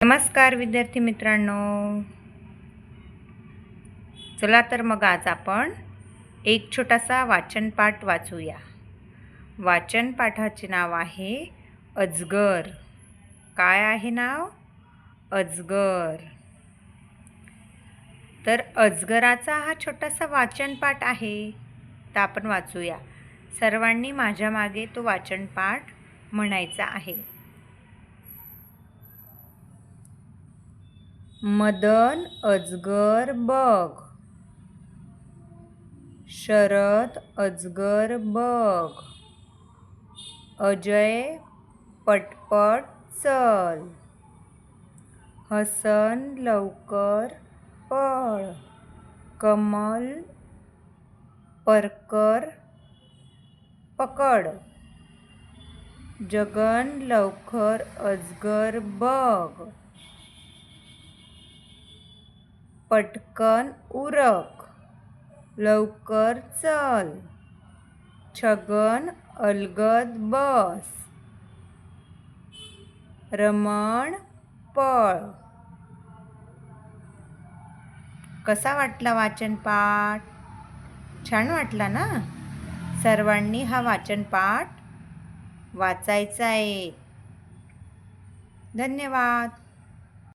नमस्कार विद्यार्थी मित्रांनो, चला तर मग आज आपण एक छोटासा वाचनपाठ वाचूया. वाचनपाठाचे नाव आहे अजगर. काय आहे नाव? अजगर. तर अजगराचा हा छोटासा वाचनपाठ आहे, तर आपण वाचूया. सर्वांनी माझ्या मागे तो वाचनपाठ म्हणायचा आहे. मदन अजगर बघ, शरद अजगर बघ, अजय पटपट चल, हसन लवकर पळ, कमल परकर पकड, जगन लवकर अजगर बघ, पटकन उरक, लवकर चल, छगन अलगद बस, रमण पळ. कसा वाटला वाचनपाठ? छान वाटला ना? सर्वांनी हा वाचनपाठ वाचायचा आहे. धन्यवाद.